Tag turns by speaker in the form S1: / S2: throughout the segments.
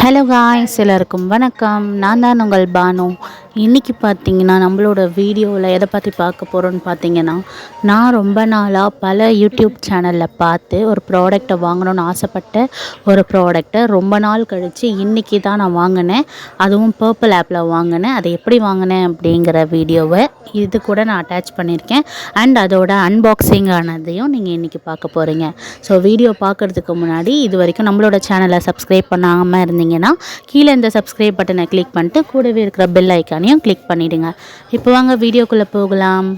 S1: Hello guys, எல்லாருக்கும் வணக்கம். நான் தான் உங்கள் பானு. இன்றைக்கி பார்த்தீங்கன்னா நம்மளோட வீடியோவில் எதை பற்றி பார்க்க போகிறோன்னு பார்த்தீங்கன்னா, நான் ரொம்ப நாளாக பல யூடியூப் சேனலில் பார்த்து ஒரு ப்ராடக்டை வாங்கணும்னு ஆசைப்பட்ட ஒரு ப்ராடக்டை ரொம்ப நாள் கழித்து இன்றைக்கி தான் நான் வாங்கினேன். அதுவும் பர்பிள் ஆப்பில் வாங்கினேன். அதை எப்படி வாங்கினேன் அப்படிங்கிற வீடியோவை இது கூட நான் அட்டாச் பண்ணியிருக்கேன். அண்ட் அதோட அன்பாக்சிங் ஆனதையும் நீங்கள் இன்றைக்கி பார்க்க போகிறீங்க. ஸோ வீடியோ பார்க்குறதுக்கு முன்னாடி இது வரைக்கும் நம்மளோட சேனலை சப்ஸ்கிரைப் பண்ணாமல் இருந்தீங்கன்னா கீழே இந்த சப்ஸ்கிரைப் பட்டனை கிளிக் பண்ணிட்டு கூடவே இருக்கிற பெல் ஐக்கானையும் கிளிக் பண்ணிவிடுங்க. இப்போ வாங்க வீடியோக்குள்ளே போகலாம்.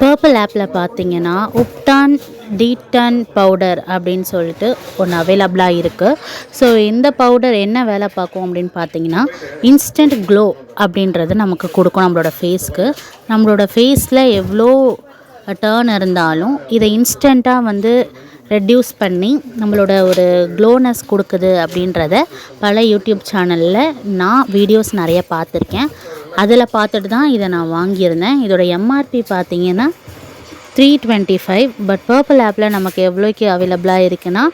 S1: பர்பிள் ஆப்பில் பார்த்தீங்கன்னா உப்டான் டீடன் பவுடர் அப்படின்னு சொல்லிட்டு ஒன்று அவைலபிளாக இருக்குது. ஸோ இந்த பவுடர் என்ன வேலை பார்க்கும் அப்படின்னு பார்த்தீங்கன்னா, இன்ஸ்டன்ட் க்ளோ அப்படின்றது நமக்கு கொடுக்கும் நம்மளோட ஃபேஸ்க்கு. நம்மளோட ஃபேஸில் எவ்வளோ டர்ன் இருந்தாலும் இதை இன்ஸ்டண்ட்டாக ரெட்யூஸ் பண்ணி நம்மளோட ஒரு க்ளோனஸ் கொடுக்குது அப்படின்றத பல யூடியூப் சேனலில் நான் வீடியோஸ் நிறைய பார்த்துருக்கேன். அதில் பார்த்துட்டு தான் இதை நான் வாங்கியிருந்தேன். இதோட எம்ஆர்பி பார்த்தீங்கன்னா 325. பட் பர்பிள் ஆப்பில் நமக்கு எவ்வளோக்கு அவைலபிளாக இருக்குன்னா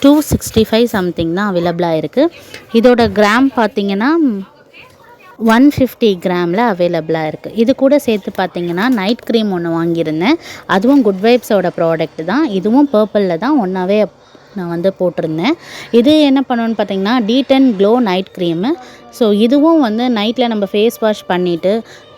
S1: 265 சம்திங் தான் அவைலபிளாக இருக்குது. இதோட கிராம் பார்த்திங்கன்னா 150 கிராமில் அவைலபிளாக இருக்குது. இது கூட சேர்த்து பார்த்திங்கன்னா நைட் க்ரீம் ஒன்று வாங்கியிருந்தேன். அதுவும் குட் வைப்ஸோட ப்ராடக்ட் தான். இதுவும் பர்பிளில் தான் ஒன்றாவே நான் போட்டிருந்தேன். இது என்ன பண்ணுன்னு பார்த்தீங்கன்னா detan glow night cream. So இதுவும் நைட்டில் நம்ம ஃபேஸ் வாஷ் பண்ணிவிட்டு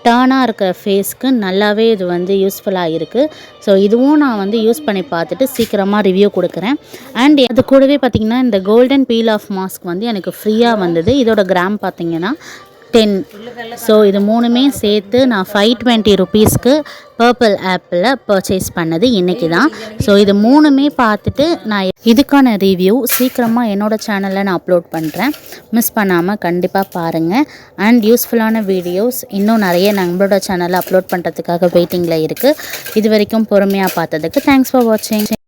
S1: டர்னாக இருக்கிற ஃபேஸ்க்கு நல்லாவே இது யூஸ்ஃபுல்லாக இருக்குது. ஸோ இதுவும் நான் யூஸ் பண்ணி பார்த்துட்டு சீக்கிரமாக ரிவ்யூ கொடுக்குறேன். அண்ட் அது கூடவே பார்த்திங்கன்னா இந்த கோல்டன் பீல் ஆஃப் மாஸ்க் எனக்கு ஃப்ரீயாக வந்தது. இதோட கிராம் பார்த்திங்கன்னா 10. ஸோ இது மூணுமே சேர்த்து நான் 520 ருபீஸ்க்கு பர்பிள் ஆப்பில் பர்ச்சேஸ் பண்ணது இன்றைக்கி தான். ஸோ இது மூணுமே பார்த்துட்டு நான் இதுக்கான ரிவ்யூ சீக்கிரமாக என்னோடய சேனலில் நான் அப்லோட் பண்ணுறேன். மிஸ் பண்ணாமல் கண்டிப்பாக பாருங்கள். அண்ட் யூஸ்ஃபுல்லான வீடியோஸ் இன்னும் நிறைய நம்மளோட சேனலில் அப்லோட் பண்ணுறதுக்காக வெயிட்டிங்கில் இருக்குது. இது வரைக்கும் பொறுமையாக பார்த்ததுக்கு தேங்க்ஸ் ஃபார் வாட்சிங்.